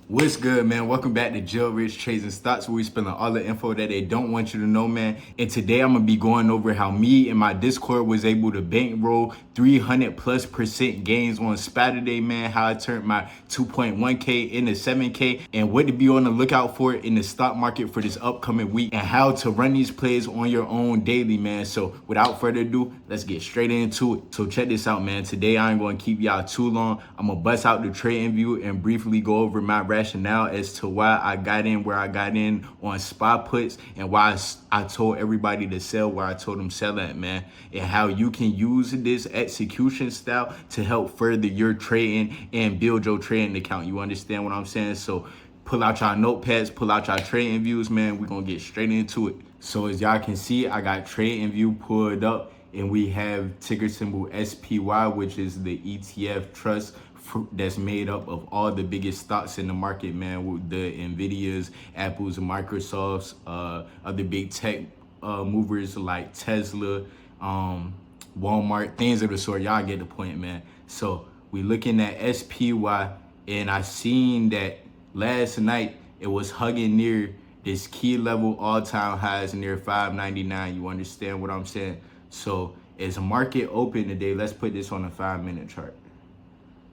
What's good, man? Welcome back to Jill Rich Trades and Stocks, where we spilling all the info that they don't want you to know, man. And today I'm gonna be going over how me and my Discord was able to bankroll 300+% gains on Saturday, man. How I turned my 2.1K into 7K, and what to be on the lookout for in the stock market for this upcoming week, and how to run these plays on your own daily, man. So without further ado, let's get straight into it. So check this out, man. Today I ain't gonna keep y'all too long. I'm gonna bust out the trading view and briefly go over my rationale as to why I got in where I got in on spot puts, and why I told everybody to sell where I told them sell at, man, and how you can use this execution style to help further your trading and build your trading account. You understand what I'm saying? So pull out y'all notepads, pull out y'all trading views, man. We're gonna get straight into it. So as y'all can see, I got trading view pulled up, and we have ticker symbol SPY, which is the ETF trust that's made up of all the biggest stocks in the market, man. With the Nvidias, Apples, and Microsofts, other big tech movers like Tesla, Walmart, things of the sort. Y'all get the point, man. So we looking at SPY, and I seen that last night it was hugging near this key level all-time highs near 599. You understand what I'm saying? So as a market open today, let's put this on a 5-minute chart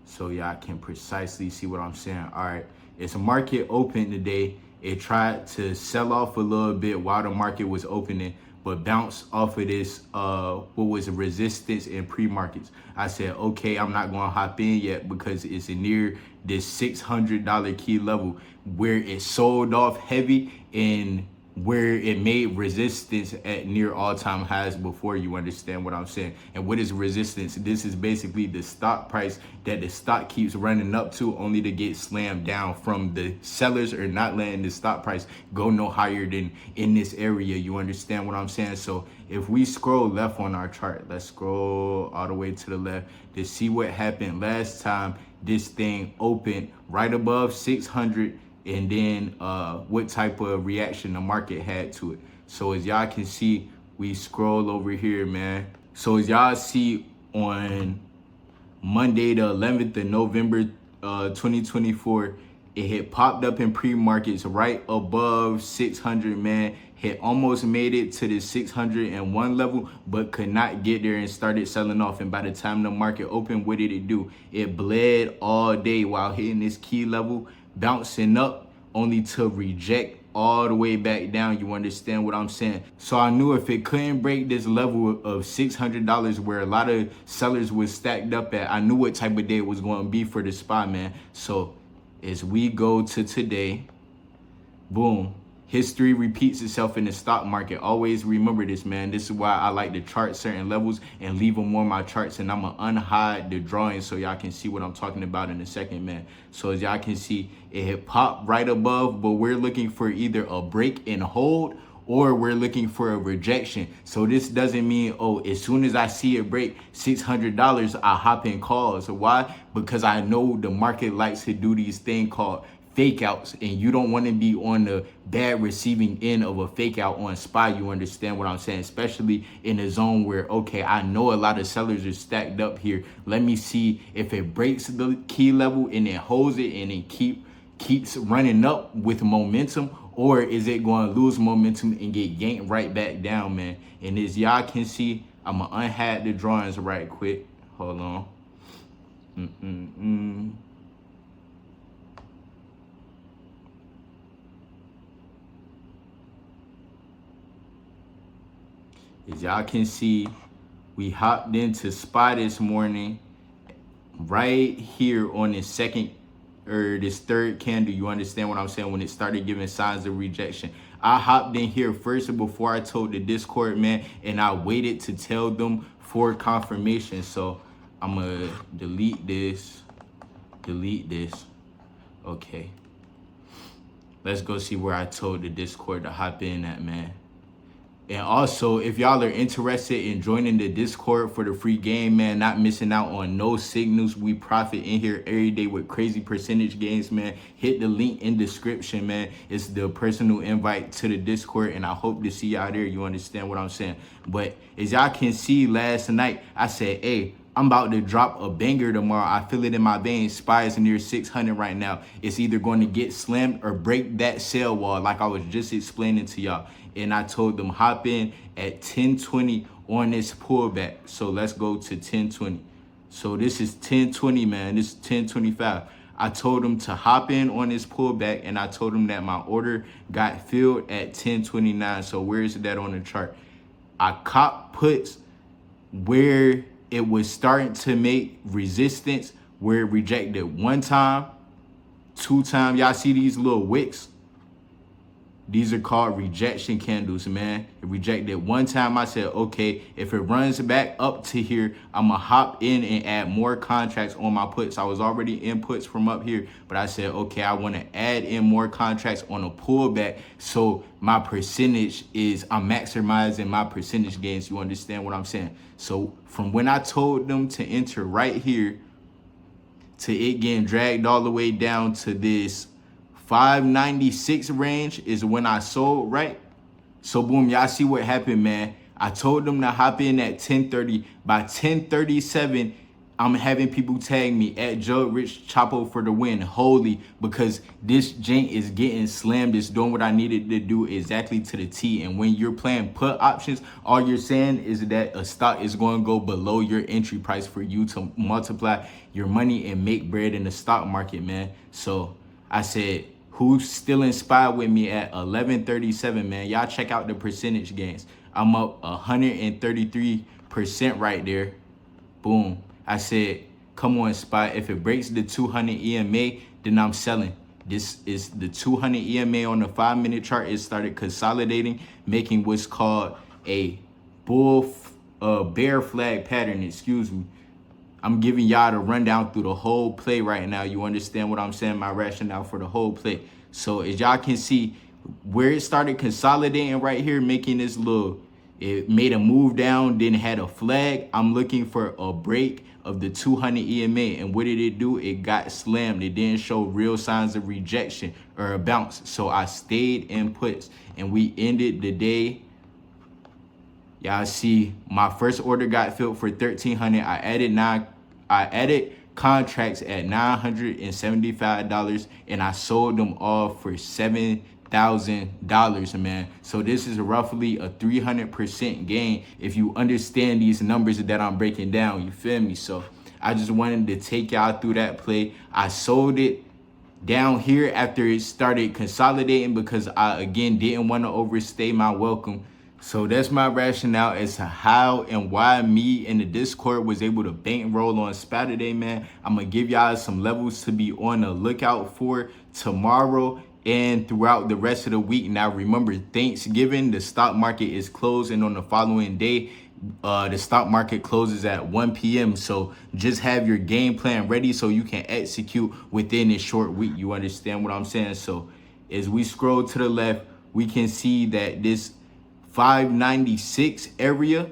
so y'all can precisely see what I'm saying. All right, it's a market open today. It tried to sell off a little bit while the market was opening, but bounced off of this what was resistance in pre-markets. I said, okay, I'm not gonna hop in yet because it's near this $600 key level where it sold off heavy and where it made resistance at near all-time highs before. You understand what I'm saying? And what is resistance? This is basically the stock price that the stock keeps running up to, only to get slammed down from the sellers or not letting the stock price go no higher than in this area. You understand what I'm saying? So if we scroll left on our chart, let's scroll all the way to the left to see what happened last time this thing opened right above 600, and then what type of reaction the market had to it. So as y'all can see, we scroll over here, man. So as y'all see, on Monday the 11th of November 2024, it had popped up in pre-markets right above 600, man. Had almost made it to the 601 level, but could not get there and started selling off. And by the time the market opened, what did it do? It bled all day while hitting this key level, bouncing up, only to reject all the way back down. You understand what I'm saying? So I knew if it couldn't break this level of $600 where a lot of sellers was stacked up at, I knew what type of day it was going to be for the spot, man. So as we go to today, boom, history repeats itself in the stock market. Always remember this, man. This is why I like to chart certain levels and leave them on my charts, and I'm going to unhide the drawings so y'all can see what I'm talking about in a second, man. So as y'all can see, it had popped right above, but we're looking for either a break and hold, or we're looking for a rejection. So this doesn't mean, oh, as soon as I see it break $600, I hop in calls. So why? Because I know the market likes to do these things called fake outs, and you don't want to be on the bad receiving end of a fake out on SPY. You understand what I'm saying? Especially in a zone where, okay, I know a lot of sellers are stacked up here. Let me see if it breaks the key level and it holds it and it keeps running up with momentum, or is it going to lose momentum and get yanked right back down, man? And as y'all can see, I'm going to unhide the drawings right quick. Hold on. As y'all can see, we hopped into SPY this morning right here on this second or this third candle. You understand what I'm saying? When it started giving signs of rejection, I hopped in here first before I told the Discord, man, and I waited to tell them for confirmation. So I'm gonna delete this. Okay, let's go see where I told the Discord to hop in at, man. And also, if y'all are interested in joining the Discord for the free game, man, not missing out on no signals, we profit in here every day with crazy percentage gains, man. Hit the link in description, man. It's the personal invite to the Discord, and I hope to see y'all there. You understand what I'm saying? But as y'all can see, last night, I said, hey, I'm about to drop a banger tomorrow. I feel it in my veins. SPY is near 600 right now. It's either going to get slammed or break that sell wall like I was just explaining to y'all. And I told them hop in at 1020 on this pullback. So let's go to 1020. So this is 1020, man. This is 1025. I told them to hop in on this pullback, and I told them that my order got filled at 1029. So where is that on the chart? I cop puts where it was starting to make resistance, where it rejected one time, two times. Y'all see these little wicks? These are called rejection candles, man. It rejected one time. I said, okay, if it runs back up to here, I'm going to hop in and add more contracts on my puts. I was already in puts from up here, but I said, okay, I want to add in more contracts on a pullback. So my percentage is, I'm maximizing my percentage gains. You understand what I'm saying? So from when I told them to enter right here to it getting dragged all the way down to this 596 range is when I sold, right? So boom, y'all see what happened, man. I told them to hop in at 1030. By 1037, I'm having people tag me at Joe Rich Chapo for the win. Holy, because this jank is getting slammed. It's doing what I needed to do exactly to the T. And when you're playing put options, all you're saying is that a stock is going to go below your entry price for you to multiply your money and make bread in the stock market, man. So I said, who's still in SPY with me at 1137, man? Y'all check out the percentage gains. I'm up 133% right there. Boom. I said, come on, SPY. If it breaks the 200 EMA, then I'm selling. This is the 200 EMA on the 5-minute chart. It started consolidating, making what's called a bear flag pattern, excuse me. I'm giving y'all the rundown through the whole play right now. You understand what I'm saying? My rationale for the whole play. So as y'all can see, where it started consolidating right here, making this little, it made a move down, then had a flag. I'm looking for a break of the 200 EMA. And what did it do? It got slammed. It didn't show real signs of rejection or a bounce. So I stayed in puts and we ended the day. Y'all see my first order got filled for 1,300. I added contracts at $975 and I sold them all for $7,000, man. So this is roughly a 300% gain if you understand these numbers that I'm breaking down. You feel me? So I just wanted to take y'all through that play. I sold it down here after it started consolidating because I, again, didn't want to overstay my welcome. So that's my rationale as to how and why me and the Discord was able to bankroll on SPY today, man. I'm going to give y'all some levels to be on the lookout for tomorrow and throughout the rest of the week. Now, remember, Thanksgiving, the stock market is closed, and on the following day, the stock market closes at 1 p.m. So just have your game plan ready so you can execute within a short week. You understand what I'm saying? So as we scroll to the left, we can see that this 596 area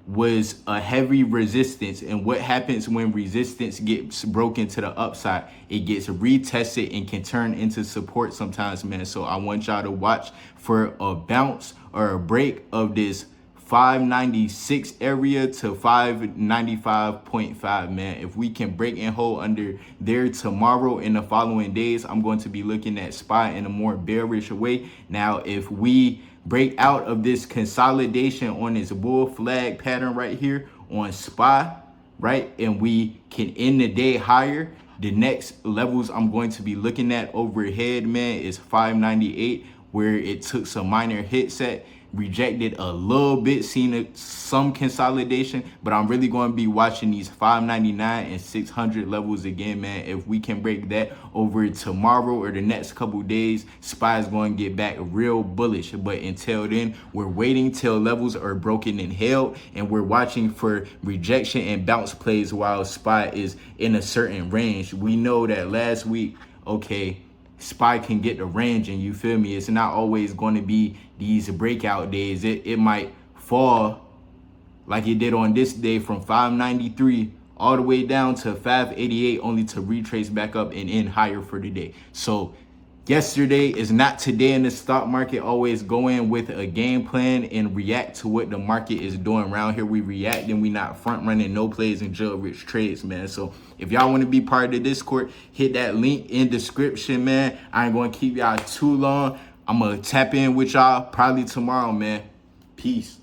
was a heavy resistance. And what happens when resistance gets broken to the upside? It gets retested and can turn into support sometimes, man. So I want y'all to watch for a bounce or a break of this 596 area to 595.5, man. If we can break and hold under there tomorrow in the following days, I'm going to be looking at SPY in a more bearish way. Now, if we break out of this consolidation on this bull flag pattern right here on SPY, right, and we can end the day higher, the next levels I'm going to be looking at overhead, man, is 598, where it took some minor hits at, rejected a little bit, seen some consolidation, but I'm really going to be watching these 599 and 600 levels again, man. If we can break that over tomorrow or the next couple days, SPY is going to get back real bullish. But until then, we're waiting till levels are broken and held, and we're watching for rejection and bounce plays while SPY is in a certain range. We know that last week, okay, SPY can get the range, and you feel me, it's not always going to be these breakout days. It might fall like it did on this day from 593 all the way down to 588, only to retrace back up and end higher for the day. So Yesterday is not today in the stock market. Always go in with a game plan and react to what the market is doing. Around here, we react and we not front running no plays and jail rich trades, man. So if y'all want to be part of the Discord, hit that link in description, man. I ain't going to keep y'all too long. I'm going to tap in with y'all probably tomorrow, man. Peace.